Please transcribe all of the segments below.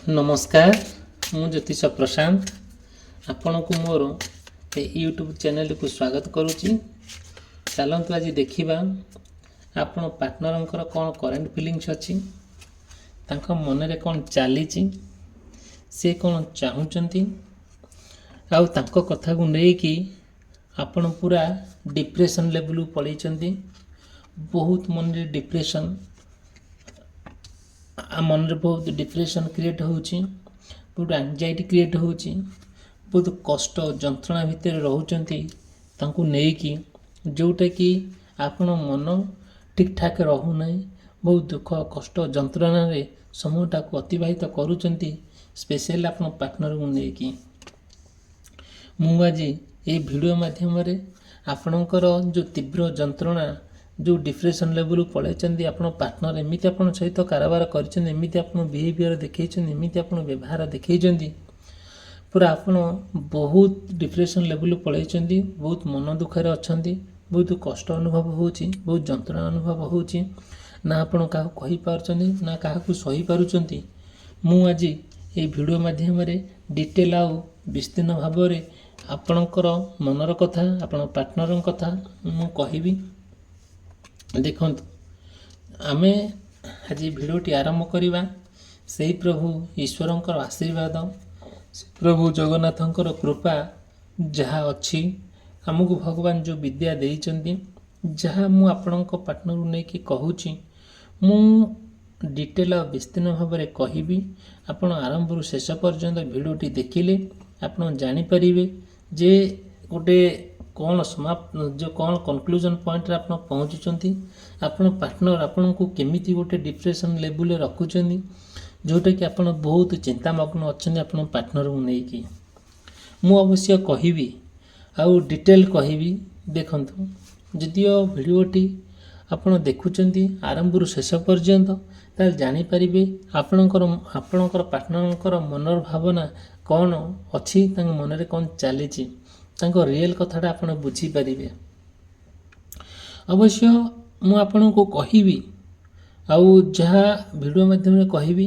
नमस्कार मु ज्योतिष प्रशांत आपण को मोर यूट्यूब चैनल को स्वागत करुच्ची। चलतु आज देखा आपण पार्टनर कौन करेन्ट फिलिंग्स अच्छी मन में कौन चली से कौन चाहूँगी आउ कथा को लेकिन आपण पूरा डिप्रेशन लेवल पड़े बहुत मन में डिप्रेशन मन में बहुत डिप्रेशन क्रिएट होची बहुत एंजाइटी क्रिएट होची बहुत कष्ट जंत्रणा भितर रोचंती तांको नेकी जोटा कि आपण मन ठीक ठाक रहू नहीं बहुत दुख कष्ट जंत्रणा रे समयटा को अतिबाहित करूचंती स्पेशल आपण पार्टनर को नेकी मु आज ये वीडियो माध्यम रे आपणकर जो तीव्र जंत्रणा जो डिप्रेशन लेवल पड़े आप पार्टनर एमती आप सहित कारोबार करमती आप बिहेवियर देखी एमती आप व्यवहार देखी पूरा आप बहुत डिप्रेशन लेवल पड़े बहुत मन दुखरे अच्छा बहुत कष्ट अनुभव हो बहुत जंत्रणा अनुभव हो ना आपण क्या कहीपे ना क्या सही पार्टी मु आज ये वीडियो माध्यम डिटेल आउ विस्तीर्ण भाव में आपणकर मनर कथा आपण पार्टनर कथा मु कहि देखु आमे आज भिडियोटी आरंभ करवा से प्रभु ईश्वरंकर आशीर्वाद प्रभु जगन्नाथंकर कृपा जहाँ अच्छी आमको भगवान जो विद्या देइचंती जहाँ मु आपणक पार्टनर को लेकिन कहूँ मु डिटेल विस्तीर्ण भाव में कहबी आपण आरंभ शेष पर्यंत भिडियोटी देखिले आपण जानीपारे जे गोटे कौन समाप्त जो कौन कंक्लूजन पॉइंट रे आपण पहुँचुंट आपण पार्टनर आपण को केमिति गोटे डिप्रेशन लेवल रखुचंदी जोटा कि आपण बहुत चिंतामग्न अच्छा आपण पार्टनर को लेकिन मु अवश्य कहबी आउ डिटेल कहबी देखंतु जदियो वीडियोटी आपण देखुचंती आरंभ शेष पर्यंत ताल जानी परिबे आपणकर पार्टनरकर मनर भावना कौन अच्छी मन रे कौन चली रियल कथाटा आप बुझीपारे अवश्य मु आपन को कहबी आउ जहाँ वीडियो माध्यम कहबी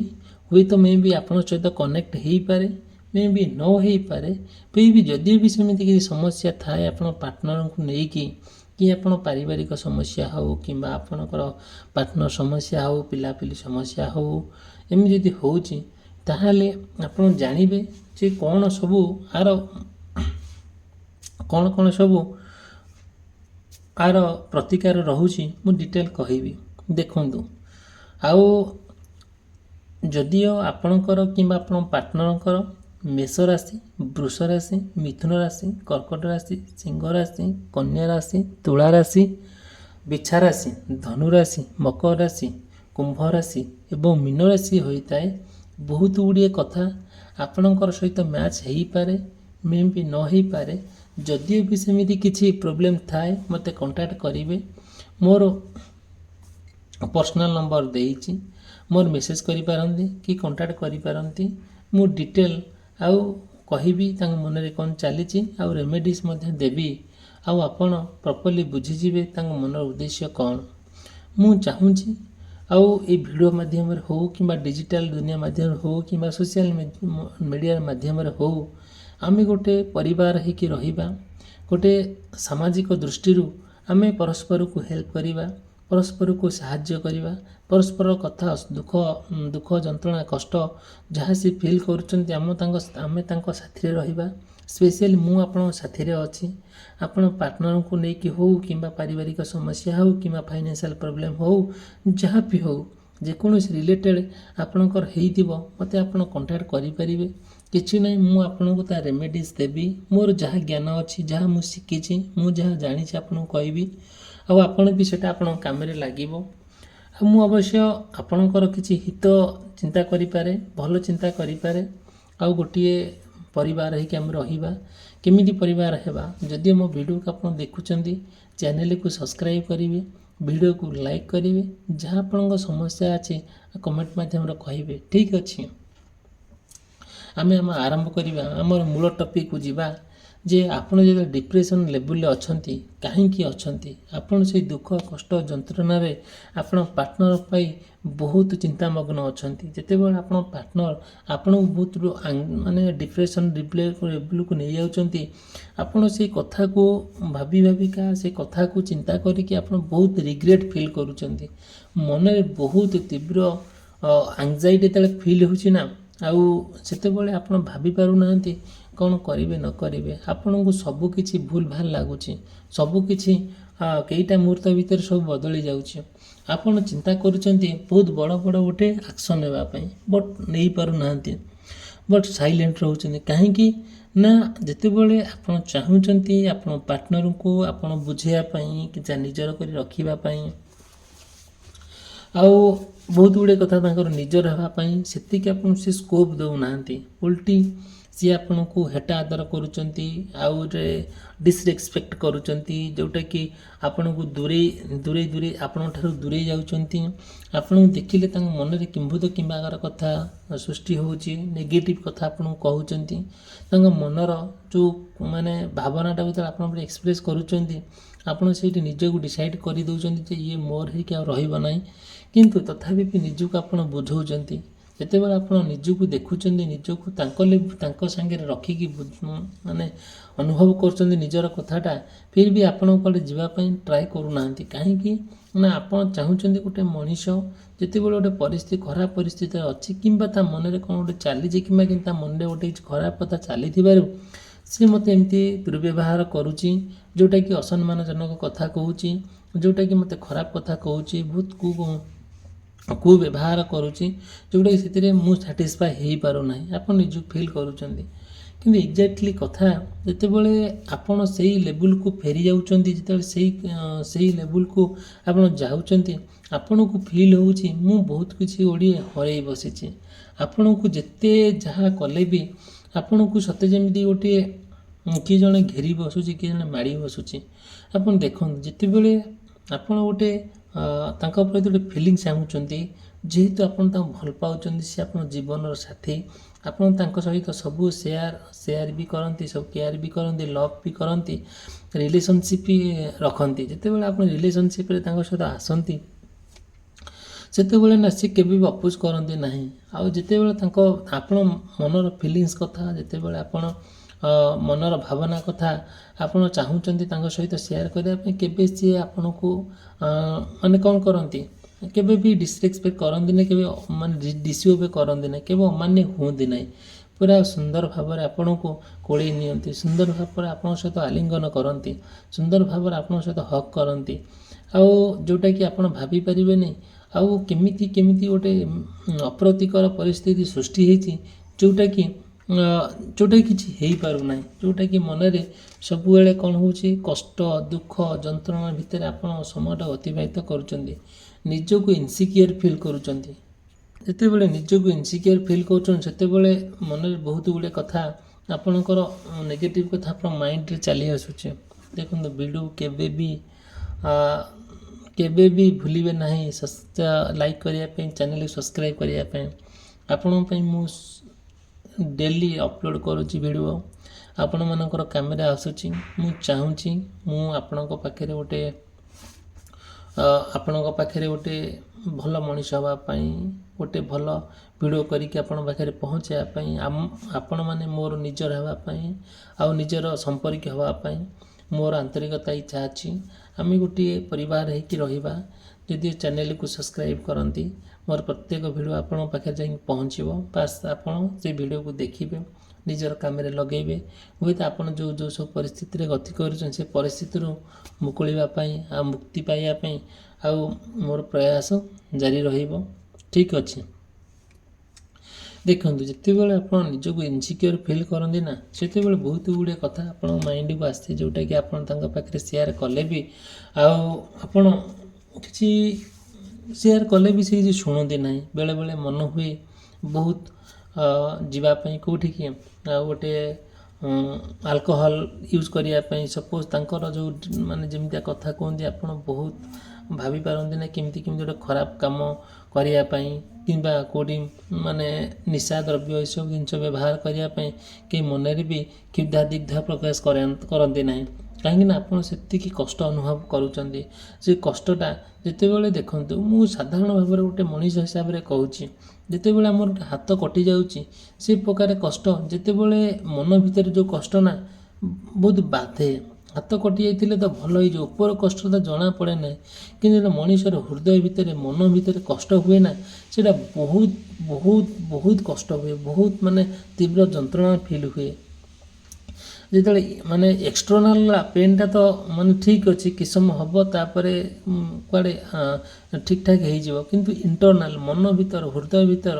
हुए तो मे भी आप सहित कनेक्ट हो पारे मे भी न हो पारे फिर भी जदि भी सेमती किसी समस्या थाए आप पार्टनर को लेकिन कि आप पारिवारिक समस्या हो कि आपणकर पार्टनर समस्या हो पिलापिली समस्या हो एमती जदि होची ताहाले आप जानवे जे कौन सबू आर कौन कौन सबू आर प्रतिकार रोचे मु डिटेल कहबी देखंतु आउ जदियो आपणकर कि आपण पार्टनरकर मेष राशि वृष राशि मिथुन राशि कर्कट राशि सिंह राशि कन्या राशि तुला राशि बिछा राशि धनु राशि मकर राशि कुंभ राशि एवं मीन राशि होता है बहुत गुड़िए कथा आपणकर सहित मैच हो पारे मे भी न हो पारे जदियो भी सेमिति किसी प्रोब्लेम थाए मते कांटेक्ट करेंगे मोर पर्सनल नंबर देइछि मोर मेसेज करि पारंती कि कांटेक्ट करि पारंती मु डिटेल आउ कहबी तांग मन रे कोन चलीछि आउ रेमेडीज मध्ये देबी आउ आपण प्रॉपर्ली बुझिजिबे तांग मनर उद्देश्य कौन मु चाहूँगी आउ ए वीडियो माध्यम हो कि डिजिटल दुनिया माध्यम हो कि सोशल मीडिया माध्यम हो आमे गोटे परिवार होकि रहिबा गोटे सामाजिक दृष्टि आमे परस्पर को हेल्प करिबा परस्पर को सहाय्य करिबा परस्पर कथा दुख दुख जंत्रणा कष्ट जहाँ सी फील करुचंती आमे तांको साथी रहिबा स्पेशली मु आपण साथी रे अछि आपण पार्टनर को लेकिन हो कि पारिवारिक समस्या हो कि फाइनेंशियल प्रॉब्लम हो जहाँ भी हो जेकोसी रिलेटेड आपणकर हेइथिबो मते आपण कांटेक्ट करि परिबे किछि नै मु आपनको ता रेमेडीज देबी मोर जहाँ ज्ञान अच्छी जहाँ मु शिखिछि मु जहाँ जानिछि आपनको कहबी आ आपण भी सेटा आपण काम रे लागिबो मु अवश्य आपणकर किछि हित चिंता करि पारे भलो चिंता करि पारे आ गोटिए परिवार है कि हम रहिबा केमिति परिवार हेबा जदि मो वीडियो को आपण देखुचंदी चैनल को सब्सक्राइब करिवे वीडियो को लाइक करिवे जहाँ आपणक समस्या अछि कमेंट माध्यम रे कहिबे ठीक अछि आमे आरंभ करिबा हमर मूल टॉपिक को जीवा ଯେ ଆପଣ ଯେତେବେଳେ ଡିପ୍ରେସନ୍ ଲେବୁଲ୍ରେ ଅଛନ୍ତି କାହିଁକି ଅଛନ୍ତି, ଆପଣ ସେଇ ଦୁଃଖ କଷ୍ଟ ଯନ୍ତ୍ରଣାରେ ଆପଣ ପାର୍ଟନର ପାଇଁ ବହୁତ ଚିନ୍ତାମଗ୍ନ ଅଛନ୍ତି। ଯେତେବେଳେ ଆପଣ ପାର୍ଟନର ଆପଣଙ୍କୁ ବହୁତ ମାନେ ଡିପ୍ରେସନ୍ ଲେବୁଲ୍କୁ ନେଇଯାଉଛନ୍ତି, ଆପଣ ସେଇ କଥାକୁ ଭାବି ଭାବିକା ସେ କଥାକୁ ଚିନ୍ତା କରିକି ଆପଣ ବହୁତ ରିଗ୍ରେଟ୍ ଫିଲ୍ କରୁଛନ୍ତି। ମନରେ ବହୁତ ତୀବ୍ର ଆଙ୍ଗ୍ଜାଇଟି ଯେତେବେଳେ ଫିଲ୍ ହେଉଛି ନା, ଆଉ ସେତେବେଳେ ଆପଣ ଭାବି ପାରୁନାହାନ୍ତି କ'ଣ କରିବେ ନ କରିବେ। ଆପଣଙ୍କୁ ସବୁକିଛି ଭୁଲ ଭାଲ ଲାଗୁଛି, ସବୁକିଛି କେଇଟା ମୁହୂର୍ତ୍ତ ଭିତରେ ସବୁ ବଦଳି ଯାଉଛି। ଆପଣ ଚିନ୍ତା କରୁଛନ୍ତି ବହୁତ ବଡ଼ ବଡ଼ ଗୋଟେ ଆକ୍ସନ୍ ନେବା ପାଇଁ, ବଟ୍ ନେଇପାରୁନାହାନ୍ତି, ବଟ୍ ସାଇଲେଣ୍ଟ ରହୁଛନ୍ତି। କାହିଁକି ନା ଯେତେବେଳେ ଆପଣ ଚାହୁଁଛନ୍ତି ଆପଣ ପାର୍ଟନରଙ୍କୁ ଆପଣ ବୁଝେଇବା ପାଇଁ କି ନିଜର କରି ରଖିବା ପାଇଁ, ଆଉ ବହୁତ ଗୁଡ଼ିଏ କଥା ତାଙ୍କର ନିଜର ହେବା ପାଇଁ, ସେତିକି ଆପଣ ସେ ସ୍କୋପ୍ ଦେଉନାହାନ୍ତି। ଓଲଟି ସିଏ ଆପଣଙ୍କୁ ହେଟା ଆଦର କରୁଛନ୍ତି, ଆଉ ଗୋଟେ ଡିସରେସ୍ପେକ୍ଟ କରୁଛନ୍ତି, ଯେଉଁଟାକି ଆପଣଙ୍କୁ ଦୂରେଇ ଆପଣଙ୍କ ଠାରୁ ଦୂରେଇ ଯାଉଛନ୍ତି। ଆପଣଙ୍କୁ ଦେଖିଲେ ତାଙ୍କ ମନରେ କିମ୍ଭୂତ କିମ୍ବାକାର କଥା ସୃଷ୍ଟି ହେଉଛି, ନେଗେଟିଭ୍ କଥା ଆପଣଙ୍କୁ କହୁଛନ୍ତି। ତାଙ୍କ ମନର ଯେଉଁ ମାନେ ଭାବନାଟାକୁ ଯେତେବେଳେ ଆପଣ ଏକ୍ସପ୍ରେସ୍ କରୁଛନ୍ତି, ଆପଣ ସେଇଠି ନିଜକୁ ଡିସାଇଡ଼୍ କରିଦେଉଛନ୍ତି ଯେ ଇଏ ମୋର ହେଇକି ଆଉ ରହିବ ନାହିଁ। କିନ୍ତୁ ତଥାପି ବି ନିଜକୁ ଆପଣ ବୁଝାଉଛନ୍ତି। ଯେତେବେଳେ ଆପଣ ନିଜକୁ ଦେଖୁଛନ୍ତି, ନିଜକୁ ତାଙ୍କ ସାଙ୍ଗରେ ରଖିକି ମାନେ ଅନୁଭବ କରୁଛନ୍ତି ନିଜର କଥାଟା, ଫିର୍ ବି ଆପଣ କୁଆଡ଼େ ଯିବା ପାଇଁ ଟ୍ରାଏ କରୁନାହାନ୍ତି। କାହିଁକି ନା ଆପଣ ଚାହୁଁଛନ୍ତି ଗୋଟେ ମଣିଷ ଯେତେବେଳେ ଗୋଟେ ପରିସ୍ଥିତି ଖରାପ ପରିସ୍ଥିତିରେ ଅଛି, କିମ୍ବା ତା ମନରେ କ'ଣ ଗୋଟେ ଚାଲିଛି, କିମ୍ବା କିନ୍ତୁ ତା ମନରେ ଗୋଟେ କିଛି ଖରାପ କଥା ଚାଲିଥିବାରୁ ସେ ମୋତେ ଏମିତି ଦୁର୍ବ୍ୟବହାର କରୁଛି, ଯେଉଁଟାକି ଅସମ୍ମାନଜନକ କଥା କହୁଛି, ଯେଉଁଟାକି ମୋତେ ଖରାପ କଥା କହୁଛି, ବହୁତ କୁବ୍ୟବହାର କରୁଛି, ଯେଉଁଟାକି ସେଥିରେ ମୁଁ ସାଟିସ୍ଫାଏ ହେଇପାରୁନାହିଁ, ଆପଣ ନିଜକୁ ଫିଲ୍ କରୁଛନ୍ତି। କିନ୍ତୁ ଏକ୍ଜାକ୍ଟଲି କଥା ଯେତେବେଳେ ଆପଣ ସେଇ ଲେବୁଲ୍କୁ ଫେରି ଯାଉଛନ୍ତି, ଯେତେବେଳେ ସେଇ ଲେବୁଲ୍କୁ ଆପଣ ଯାଉଛନ୍ତି, ଆପଣଙ୍କୁ ଫିଲ୍ ହେଉଛି ମୁଁ ବହୁତ କିଛି ଗୁଡ଼ିଏ ହରେଇ ବସିଛି। ଆପଣଙ୍କୁ ଯେତେ ଯାହା କଲେ ବି ଆପଣଙ୍କୁ ସତେ ଯେମିତି ଗୋଟିଏ କିଏ ଜଣେ ଘେରି ବସୁଛି, କିଏ ଜଣେ ମାଡ଼ି ବସୁଛି। ଆପଣ ଦେଖନ୍ତୁ, ଯେତେବେଳେ ଆପଣ ଗୋଟେ ତାଙ୍କ ପ୍ରତି ଗୋଟେ ଫିଲିଙ୍ଗସ୍ ଚାହୁଁଛନ୍ତି, ଯେହେତୁ ଆପଣ ତାଙ୍କୁ ଭଲ ପାଉଛନ୍ତି, ସେ ଆପଣଙ୍କ ଜୀବନର ସାଥୀ, ଆପଣ ତାଙ୍କ ସହିତ ସବୁ ସେୟାର ବି କରନ୍ତି, ସବୁ କେୟାର ବି କରନ୍ତି, ଲଭ୍ ବି କରନ୍ତି, ରିଲେସନସିପ୍ ବି ରଖନ୍ତି। ଯେତେବେଳେ ଆପଣ ରିଲେସନସିପ୍ରେ ତାଙ୍କ ସହିତ ଆସନ୍ତି, ସେତେବେଳେ ନା ସେ କେବେ ବି ଅପୋଜ୍ କରନ୍ତି ନାହିଁ। ଆଉ ଯେତେବେଳେ ଆପଣ ମନର ଫିଲିଙ୍ଗସ୍ କଥା, ଯେତେବେଳେ ଆପଣ ମନର ଭାବନା କଥା ଆପଣ ଚାହୁଁଛନ୍ତି ତାଙ୍କ ସହିତ ସେୟାର କରିବା ପାଇଁ, କେବେ ସିଏ ଆପଣଙ୍କୁ ମାନେ କ'ଣ କରନ୍ତି, କେବେ ବି ଡିସରେସ୍ପେକ୍ଟ କରନ୍ତି ନାହିଁ, କେବେ ମାନେ ଡିସଓବେ କରନ୍ତି ନାହିଁ, କେବେ ଅମାନ୍ୟ ହୁଅନ୍ତି ନାହିଁ। ପୁରା ସୁନ୍ଦର ଭାବରେ ଆପଣଙ୍କୁ କୋଳେଇ ନିଅନ୍ତି, ସୁନ୍ଦର ଭାବରେ ଆପଣଙ୍କ ସହିତ ଆଲିଙ୍ଗନ କରନ୍ତି, ସୁନ୍ଦର ଭାବରେ ଆପଣଙ୍କ ସହିତ ହକ୍ କରନ୍ତି। ଆଉ ଯେଉଁଟାକି ଆପଣ ଭାବିପାରିବେନି, ଆଉ କେମିତି ଗୋଟେ ଅପ୍ରତିକର ପରିସ୍ଥିତି ସୃଷ୍ଟି ହେଇଛି, ଯେଉଁଟାକି କିଛି ହେଇପାରୁନାହିଁ, ଯେଉଁଟାକି ମନରେ ସବୁବେଳେ କ'ଣ ହେଉଛି, କଷ୍ଟ ଦୁଃଖ ଯନ୍ତ୍ରଣା ଭିତରେ ଆପଣ ସମୟଟା ଅତିବାହିତ କରୁଛନ୍ତି, ନିଜକୁ ଇନସିକ୍ୟୁର ଫିଲ୍ କରୁଛନ୍ତି। ଯେତେବେଳେ ନିଜକୁ ଇନସିକ୍ୟୁର ଫିଲ୍ କରୁଛନ୍ତି, ସେତେବେଳେ ମନରେ ବହୁତ ଗୁଡ଼ିଏ କଥା ଆପଣଙ୍କର ନେଗେଟିଭ୍ କଥା ଆପଣ ମାଇଣ୍ଡରେ ଚାଲି ଆସୁଛି। ଦେଖନ୍ତୁ, ଭିଡ଼ିଓ କେବେ ବି ଭୁଲିବେ ନାହିଁ ଲାଇକ୍ କରିବା ପାଇଁ, ଚ୍ୟାନେଲକୁ ସବସ୍କ୍ରାଇବ୍ କରିବା ପାଇଁ। ଆପଣଙ୍କ ପାଇଁ ମୁଁ ଡେଲି ଅପଲୋଡ଼ କରୁଛି ଭିଡ଼ିଓ, ଆପଣମାନଙ୍କର କାମରେ ଆସୁଛି। ମୁଁ ଚାହୁଁଛି ମୁଁ ଆପଣଙ୍କ ପାଖରେ ଗୋଟେ ଭଲ ମଣିଷ ହେବା ପାଇଁ, ଗୋଟେ ଭଲ ଭିଡ଼ିଓ କରିକି ଆପଣଙ୍କ ପାଖରେ ପହଞ୍ଚାଇବା ପାଇଁ, ଆପଣମାନେ ମୋର ନିଜର ହେବା ପାଇଁ, ଆଉ ନିଜର ସମ୍ପର୍କୀୟ ହେବା ପାଇଁ ମୋର ଆନ୍ତରିକତା ଇଚ୍ଛା ଅଛି। ଆମେ ଗୋଟିଏ ପରିବାର ହେଇକି ରହିବା। ଯଦି ଚ୍ୟାନେଲକୁ ସବସ୍କ୍ରାଇବ୍ କରନ୍ତି, ମୋର ପ୍ରତ୍ୟେକ ଭିଡ଼ିଓ ଆପଣଙ୍କ ପାଖରେ ଯାଇକି ପହଞ୍ଚିବ। ବାସ୍ ଆପଣ ସେ ଭିଡ଼ିଓକୁ ଦେଖିବେ, ନିଜର କାମରେ ଲଗାଇବେ। ହୁଏତ ଆପଣ ଯେଉଁ ସବୁ ପରିସ୍ଥିତିରେ ଗତି କରୁଛନ୍ତି, ସେ ପରିସ୍ଥିତିରୁ ମୁକୁଳିବା ପାଇଁ, ଆଉ ମୁକ୍ତି ପାଇବା ପାଇଁ ଆଉ ମୋର ପ୍ରୟାସ ଜାରି ରହିବ। ଠିକ୍ ଅଛି। ଦେଖନ୍ତୁ, ଯେତେବେଳେ ଆପଣ ନିଜକୁ ଇନସିକ୍ୟୁର ଫିଲ୍ କରନ୍ତି ନା, ସେତେବେଳେ ବହୁତ ଗୁଡ଼ିଏ କଥା ଆପଣଙ୍କ ମାଇଣ୍ଡକୁ ଆସେ, ଯେଉଁଟାକି ଆପଣ ତାଙ୍କ ପାଖରେ ସେୟାର କଲେ ବି, ଆଉ ଆପଣ କିଛି ସେୟାର କଲେ ବି ସେ କିଛି ଶୁଣନ୍ତି ନାହିଁ। ବେଳେବେଳେ ମନ ହୁଏ ବହୁତ ଯିବା ପାଇଁ କେଉଁଠିକି, ଆଉ ଗୋଟେ ଆଲକୋହଲ ୟୁଜ୍ କରିବା ପାଇଁ। ସପୋଜ୍ ତାଙ୍କର ଯେଉଁ ମାନେ ଯେମିତିଆ କଥା କୁହନ୍ତି, ଆପଣ ବହୁତ ଭାବି ପାରନ୍ତି ନା କେମିତି କେମିତି ଗୋଟେ ଖରାପ କାମ କରିବା ପାଇଁ କିମ୍ବା କେଉଁଠି ମାନେ ନିଶା ଦ୍ରବ୍ୟ ଏସବୁ ଜିନିଷ ବ୍ୟବହାର କରିବା ପାଇଁ କେହି ମନରେ ବି କ୍ଷୁଧା ଦିଗ୍ଧା ପ୍ରକାଶ କରନ୍ତି ନାହିଁ। କାହିଁକିନା ଆପଣ ସେତିକି କଷ୍ଟ ଅନୁଭବ କରୁଛନ୍ତି। ସେ କଷ୍ଟଟା ଯେତେବେଳେ ଦେଖନ୍ତୁ, ମୁଁ ସାଧାରଣ ଭାବରେ ଗୋଟେ ମଣିଷ ହିସାବରେ କହୁଛି, ଯେତେବେଳେ ଆମର ଗୋଟେ ହାତ କଟିଯାଉଛି ସେ ପ୍ରକାର କଷ୍ଟ, ଯେତେବେଳେ ମନ ଭିତରେ ଯେଉଁ କଷ୍ଟ ନା ବହୁତ ବାଧେ। ହାତ କଟି ଯାଇଥିଲେ ତ ଭଲ ହେଇଯିବ, ଉପର କଷ୍ଟ ତ ଜଣା ପଡ଼େ ନାହିଁ, କିନ୍ତୁ ଯେତେବେଳେ ମଣିଷର ହୃଦୟ ଭିତରେ ମନ ଭିତରେ କଷ୍ଟ ହୁଏ ନା, ସେଇଟା ବହୁତ ବହୁତ ବହୁତ କଷ୍ଟ ହୁଏ, ବହୁତ ମାନେ ତୀବ୍ର ଯନ୍ତ୍ରଣା ଫିଲ୍ ହୁଏ। ଯେତେବେଳେ ମାନେ ଏକ୍ସଟର୍ନାଲ ପେନ୍ଟା ତ ମାନେ ଠିକ୍ ଅଛି, କିଛି ସମୟ ହେବ ତାପରେ କୁଆଡ଼େ ଠିକ୍ ଠାକ୍ ହେଇଯିବ, କିନ୍ତୁ ଇଣ୍ଟରନାଲ ମନ ଭିତର ହୃଦୟ ଭିତର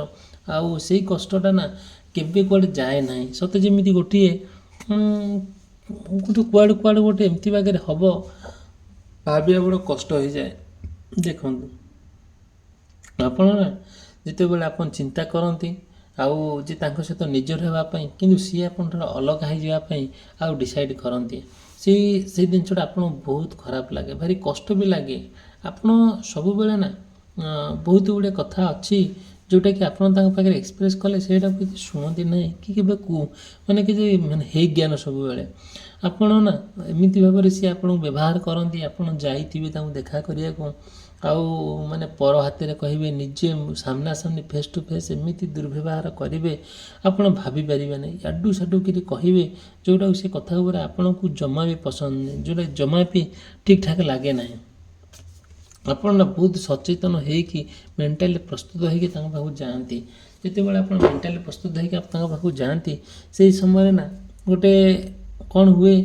ଆଉ ସେଇ କଷ୍ଟଟା ନା କେବେ କୁଆଡ଼େ ଯାଏ ନାହିଁ। ସତେ ଯେମିତି ଗୋଟିଏ କୁଆଡ଼େ କୁଆଡ଼େ ଗୋଟେ ଏମିତି ବାଗରେ ହେବ, ଭାବିବା ବଡ଼ କଷ୍ଟ ହେଇଯାଏ। ଦେଖନ୍ତୁ, ଆପଣ ନା ଯେତେବେଳେ ଆପଣ ଚିନ୍ତା କରନ୍ତି ଆଉ ଯେ ତାଙ୍କ ସହିତ ନିଜର ହେବା ପାଇଁ, କିନ୍ତୁ ସିଏ ଆପଣଙ୍କର ଅଲଗା ହେଇଯିବା ପାଇଁ ଆଉ ଡିସାଇଡ଼୍ କରନ୍ତି, ସେଇ ଜିନିଷଟା ଆପଣଙ୍କୁ ବହୁତ ଖରାପ ଲାଗେ, ଭାରି କଷ୍ଟ ବି ଲାଗେ। ଆପଣ ସବୁବେଳେ ନା ବହୁତ ଗୁଡ଼ିଏ କଥା ଅଛି ଯେଉଁଟାକି ଆପଣ ତାଙ୍କ ପାଖରେ ଏକ୍ସପ୍ରେସ୍ କଲେ ସେଇଟାକୁ କିଛି ଶୁଣନ୍ତି ନାହିଁ କି କେବେ ମାନେ କିଛି ମାନେ ହେଇ ଜ୍ଞାନ ସବୁବେଳେ ଆପଣ ନା ଏମିତି ଭାବରେ ସିଏ ଆପଣଙ୍କୁ ବ୍ୟବହାର କରନ୍ତି। ଆପଣ ଯାଇଥିବେ ତାଙ୍କୁ ଦେଖା କରିବାକୁ, ଆଉ ମାନେ ପର ହାତରେ କହିବେ, ନିଜେ ସାମ୍ନାସାମ୍ନି ଫେସ୍ ଟୁ ଫେସ୍ ଏମିତି ଦୁର୍ବ୍ୟବହାର କରିବେ ଆପଣ ଭାବି ପାରିବେ ନାହିଁ। ଆଡ଼ୁ ସାଡ଼ୁ କରି କହିବେ ଯେଉଁଟାକୁ ସେ କଥା ଗୁଡ଼ା ଆପଣଙ୍କୁ ଜମା ବି ପସନ୍ଦ ନାହିଁ, ଯେଉଁଟା ଜମା ବି ଠିକ୍ ଠାକ୍ ଲାଗେ ନାହିଁ। ଆପଣ ନା ବହୁତ ସଚେତନ ହେଇକି ମେଣ୍ଟାଲି ପ୍ରସ୍ତୁତ ହେଇକି ତାଙ୍କ ପାଖକୁ ଯାଆନ୍ତି। ଯେତେବେଳେ ଆପଣ ମେଣ୍ଟାଲି ପ୍ରସ୍ତୁତ ହେଇକି ତାଙ୍କ ପାଖକୁ ଯାଆନ୍ତି, ସେଇ ସମୟରେ ନା ଗୋଟେ କ'ଣ ହୁଏ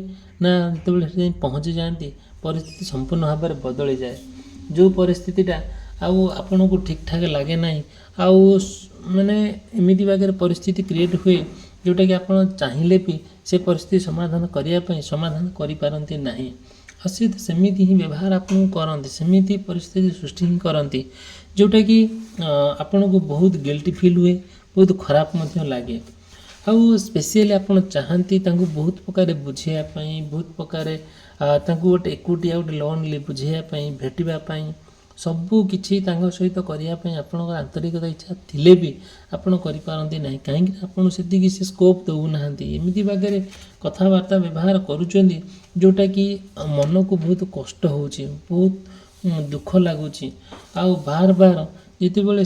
ନା, ଯେତେବେଳେ ସେଠି ଯାଇ ପହଞ୍ଚି ଯାଆନ୍ତି ପରିସ୍ଥିତି ସମ୍ପୂର୍ଣ୍ଣ ଭାବରେ ବଦଳିଯାଏ। ଯେଉଁ ପରିସ୍ଥିତିଟା ଆଉ ଆପଣଙ୍କୁ ଠିକ୍ ଠାକ୍ ଲାଗେ ନାହିଁ, ଆଉ ମାନେ ଏମିତି ବାଗରେ ପରିସ୍ଥିତି କ୍ରିଏଟ୍ ହୁଏ ଯେଉଁଟାକି ଆପଣ ଚାହିଁଲେ ବି ସେ ପରିସ୍ଥିତି ସମାଧାନ କରିବା ପାଇଁ ସମାଧାନ କରିପାରନ୍ତି ନାହିଁ। ଆଉ ସେ ସେମିତି ହିଁ ବ୍ୟବହାର ଆପଣଙ୍କୁ କରନ୍ତି, ସେମିତି ପରିସ୍ଥିତି ସୃଷ୍ଟି ହିଁ କରନ୍ତି ଯେଉଁଟାକି ଆପଣଙ୍କୁ ବହୁତ ଗିଲ୍ଟି ଫିଲ୍ ହୁଏ, ବହୁତ ଖରାପ ମଧ୍ୟ ଲାଗେ। ଆଉ ସ୍ପେସିଆଲି ଆପଣ ଚାହାନ୍ତି ତାଙ୍କୁ ବହୁତ ପ୍ରକାର ବୁଝେଇବା ପାଇଁ, ବହୁତ ପ୍ରକାର ତାଙ୍କୁ ଗୋଟେ ଏକୁଟିଆ ଗୋଟେ ଲୋନ୍ଲି ବୁଝେଇବା ପାଇଁ, ଭେଟିବା ପାଇଁ, ସବୁ କିଛି ତାଙ୍କ ସହିତ କରିବା ପାଇଁ ଆପଣଙ୍କର ଆନ୍ତରିକତା ଇଚ୍ଛା ଥିଲେ ବି ଆପଣ କରିପାରନ୍ତି ନାହିଁ। କାହିଁକି ଆପଣ ସେତିକି ସେ ସ୍କୋପ୍ ଦେଉନାହାନ୍ତି, ଏମିତି ବାଗରେ କଥାବାର୍ତ୍ତା ବ୍ୟବହାର କରୁଛନ୍ତି ଯେଉଁଟାକି ମନକୁ ବହୁତ କଷ୍ଟ ହେଉଛି, ବହୁତ ଦୁଃଖ ଲାଗୁଛି। ଆଉ ବାର ବାର ଯେତେବେଳେ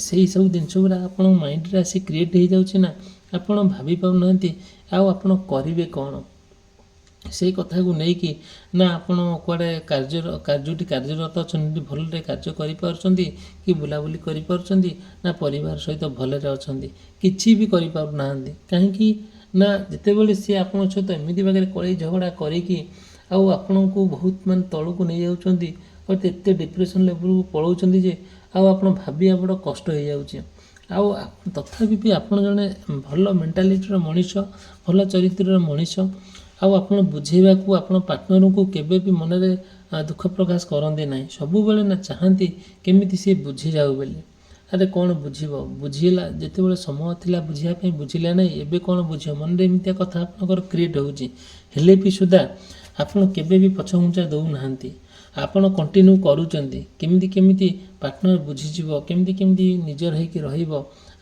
ସେଇ ସବୁ ଜିନିଷ ଗୁଡ଼ା ଆପଣଙ୍କ ମାଇଣ୍ଡରେ ଆସି କ୍ରିଏଟ୍ ହେଇଯାଉଛି ନା, ଆପଣ ଭାବି ପାରୁନାହାନ୍ତି ଆଉ ଆପଣ କରିବେ କ'ଣ। ସେଇ କଥାକୁ ନେଇକି ନା ଆପଣ କୁଆଡ଼େ କାର୍ଯ୍ୟରତ ଅଛନ୍ତି, ଭଲରେ କାର୍ଯ୍ୟ କରିପାରୁଛନ୍ତି କି ବୁଲାବୁଲି କରିପାରୁଛନ୍ତି, ନା ପରିବାର ସହିତ ଭଲରେ ଅଛନ୍ତି, କିଛି ବି କରିପାରୁନାହାନ୍ତି। କାହିଁକି ନା ଯେତେବେଳେ ସିଏ ଆପଣଙ୍କ ସହିତ ଏମିତି ବାଗରେ କଳେଇ ଝଗଡ଼ା କରିକି ଆଉ ଆପଣଙ୍କୁ ବହୁତ ମାନେ ତଳକୁ ନେଇଯାଉଛନ୍ତି, ଆଉ ଏତେ ଡିପ୍ରେସନ୍ ଲେଭେଲକୁ ପଳାଉଛନ୍ତି ଯେ ଆଉ ଆପଣ ଭାବିବା ବଡ଼ କଷ୍ଟ ହେଇଯାଉଛି। ଆଉ ତଥାପି ବି ଆପଣ ଜଣେ ଭଲ ମେଣ୍ଟାଲିଟିର ମଣିଷ, ଭଲ ଚରିତ୍ରର ମଣିଷ, ଆଉ ଆପଣ ବୁଝେଇବାକୁ ଆପଣ ପାର୍ଟନରଙ୍କୁ କେବେ ବି ମନରେ ଦୁଃଖ ପ୍ରକାଶ କରନ୍ତି ନାହିଁ। ସବୁବେଳେ ନା ଚାହାନ୍ତି କେମିତି ସିଏ ବୁଝିଯାଉ ବୋଲି। ଆରେ କ'ଣ ବୁଝିବ, ବୁଝିଲା ଯେତେବେଳେ ସମୟ ଥିଲା ବୁଝିବା ପାଇଁ ବୁଝିଲା ନାହିଁ, ଏବେ କ'ଣ ବୁଝିବ, ମନରେ ଏମିତିଆ କଥା ଆପଣଙ୍କର କ୍ରିଏଟ୍ ହେଉଛି। ହେଲେ ବି ସୁଦ୍ଧା ଆପଣ କେବେ ବି ପଛଘୁଞ୍ଚା ଦେଉନାହାନ୍ତି, ଆପଣ କଣ୍ଟିନ୍ୟୁ କରୁଛନ୍ତି କେମିତି ପାର୍ଟନର ବୁଝିଯିବ, କେମିତି ନିଜର ହେଇକି ରହିବ।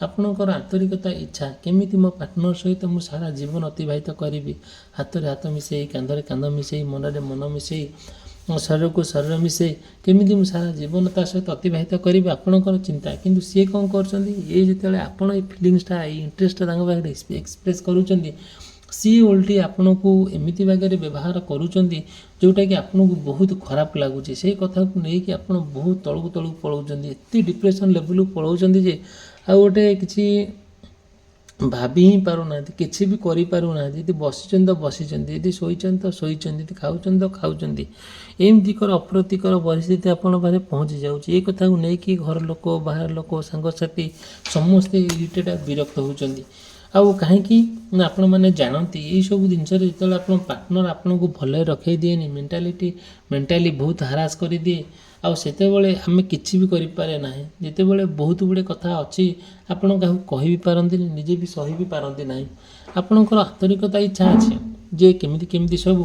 ଆପଣଙ୍କର ଆନ୍ତରିକତା ଇଚ୍ଛା କେମିତି ମୋ ପାର୍ଟନର ସହିତ ମୁଁ ସାରା ଜୀବନ ଅତିବାହିତ କରିବି, ହାତରେ ହାତ ମିଶାଇ, କାନ୍ଧରେ କାନ୍ଧ ମିଶାଇ, ମନରେ ମନ ମିଶାଇ, ଶରୀରକୁ ଶରୀର ମିଶାଇ କେମିତି ମୁଁ ସାରା ଜୀବନ ତା ସହିତ ଅତିବାହିତ କରିବି, ଆପଣଙ୍କର ଚିନ୍ତା। କିନ୍ତୁ ସିଏ କ'ଣ କରୁଛନ୍ତି, ଏଇ ଯେତେବେଳେ ଆପଣ ଏଇ ଫିଲିଙ୍ଗସଟା, ଏଇ ଇଣ୍ଟରେଷ୍ଟଟା ତାଙ୍କ ପାଖରେ ଏକ୍ସପ୍ରେସ୍ କରୁଛନ୍ତି, ସିଏ ଓଲଟି ଆପଣଙ୍କୁ ଏମିତି ବାଗରେ ବ୍ୟବହାର କରୁଛନ୍ତି ଯେଉଁଟାକି ଆପଣଙ୍କୁ ବହୁତ ଖରାପ ଲାଗୁଛି। ସେଇ କଥାକୁ ନେଇକି ଆପଣ ବହୁତ ତଳକୁ ପଳାଉଛନ୍ତି, ଏତେ ଡିପ୍ରେସନ୍ ଲେଭେଲକୁ ପଳାଉଛନ୍ତି ଯେ ଆଉ ଗୋଟେ କିଛି ଭାବି ହିଁ ପାରୁନାହାନ୍ତି, କିଛି ବି କରିପାରୁନାହାନ୍ତି। ଯଦି ବସିଛନ୍ତି ତ ବସିଛନ୍ତି, ଯଦି ଶୋଇଛନ୍ତି ତ ଶୋଇଛନ୍ତି, ଯଦି ଖାଉଛନ୍ତି ତ ଖାଉଛନ୍ତି। ଏମିତିକର ଅପ୍ରତିକର ପରିସ୍ଥିତି ଆପଣଙ୍କ ପାଖରେ ପହଞ୍ଚି ଯାଉଛି। ଏ କଥାକୁ ନେଇକି ଘର ଲୋକ, ବାହାର ଲୋକ, ସାଙ୍ଗସାଥି ସମସ୍ତେ ଇରିଟେଟ୍ ଆଉ ବିରକ୍ତ ହେଉଛନ୍ତି। ଆଉ କାହିଁକି ନା ଆପଣମାନେ ଜାଣନ୍ତି ଏଇସବୁ ଜିନିଷରେ ଯେତେବେଳେ ଆପଣ ପାର୍ଟନର ଆପଣଙ୍କୁ ଭଲରେ ରଖେଇ ଦିଏନି, ମେଣ୍ଟାଲି ବହୁତ ହାରାସ କରିଦିଏ, ଆଉ ସେତେବେଳେ ଆମେ କିଛି ବି କରିପାରେ ନାହିଁ। ଯେତେବେଳେ ବହୁତ ଗୁଡ଼ିଏ କଥା ଅଛି ଆପଣ କାହାକୁ କହିବି ପାରନ୍ତିନି, ନିଜେ ବି ସହି ବି ପାରନ୍ତି ନାହିଁ। ଆପଣଙ୍କର ଆନ୍ତରିକତା ଇଚ୍ଛା ଅଛି ଯେ କେମିତି ସବୁ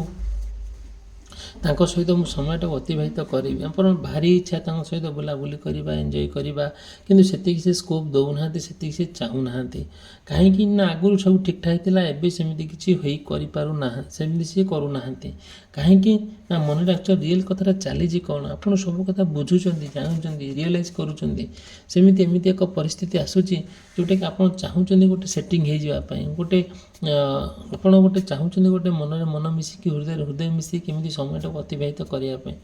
ତାଙ୍କ ସହିତ ମୁଁ ସମୟଟାକୁ ଅତିବାହିତ କରିବି। ଆପଣ ଭାରି ଇଚ୍ଛା ତାଙ୍କ ସହିତ ବୁଲାବୁଲି କରିବା, ଏନ୍ଜୟ କରିବା, କିନ୍ତୁ ସେତିକି ସେ ସ୍କୋପ୍ ଦେଉନାହାନ୍ତି, ସେତିକି ସେ ଚାହୁଁନାହାନ୍ତି। କାହିଁକି ନା ଆଗରୁ ସବୁ ଠିକ୍ଠାକ୍ ଥିଲା, ଏବେ ସେମିତି କିଛି କରିପାରୁନାହାନ୍ତି, ସେମିତି ସିଏ କରୁନାହାନ୍ତି। କାହିଁକି ନା ମନରେ ଆକ୍ଚୁଆଲି ରିଏଲ୍ କଥାଟା ଚାଲିଛି କ'ଣ, ଆପଣ ସବୁ କଥା ବୁଝୁଛନ୍ତି, ଜାଣୁଛନ୍ତି, ରିଅଲାଇଜ୍ କରୁଛନ୍ତି। ସେମିତି ଏମିତି ଏକ ପରିସ୍ଥିତି ଆସୁଛି ଯେଉଁଟାକି ଆପଣ ଚାହୁଁଛନ୍ତି ଗୋଟେ ସେଟିଂ ହେଇଯିବା ପାଇଁ, ଆପଣ ଗୋଟେ ଚାହୁଁଛନ୍ତି ଗୋଟେ ମନରେ ମନ ମିଶିକି, ହୃଦୟରେ ହୃଦୟ ମିଶିକି କେମିତି ସମୟଟାକୁ ଅତିବାହିତ କରିବା ପାଇଁ,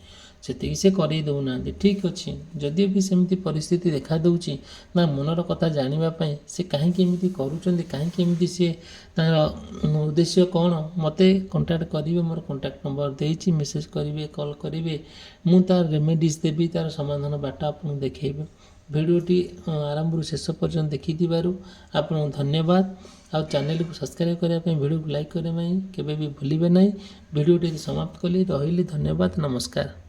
ସେତିକି ସେ କରେଇ ଦେଉନାହାନ୍ତି। ଠିକ୍ ଅଛି, ଯଦି ବି ସେମିତି ପରିସ୍ଥିତି ଦେଖା ଦେଉଛି ନା ମନର କଥା ଜାଣିବା ପାଇଁ ସେ କାହିଁକି ଏମିତି କରୁଛନ୍ତି, କାହିଁକି ଏମିତି ସିଏ ତାର ଉଦ୍ଦେଶ୍ୟ କ'ଣ, ମୋତେ କଣ୍ଟାକ୍ଟ କରିବେ, ମୋର କଣ୍ଟାକ୍ଟ ନମ୍ବର ଦେଇଛି, ମେସେଜ୍ କରିବେ, କଲ୍ କରିବେ, ମୁଁ ତାର ରେମେଡ଼ିଜ୍ ଦେବି, ତାର ସମାଧାନ ବାଟ ଆପଣଙ୍କୁ ଦେଖେଇବି। ଭିଡ଼ିଓଟି ଆରମ୍ଭରୁ ଶେଷ ପର୍ଯ୍ୟନ୍ତ ଦେଖିଥିବାରୁ ଆପଣଙ୍କୁ ଧନ୍ୟବାଦ। ଆଉ ଚ୍ୟାନେଲକୁ ସବସ୍କ୍ରାଇବ୍ କରିବା ପାଇଁ, ଭିଡ଼ିଓକୁ ଲାଇକ୍ କରିବା ପାଇଁ କେବେ ବି ଭୁଲିବେ ନାହିଁ। ଭିଡ଼ିଓଟି ସମାପ୍ତ କଲି, ରହିଲି, ଧନ୍ୟବାଦ, ନମସ୍କାର।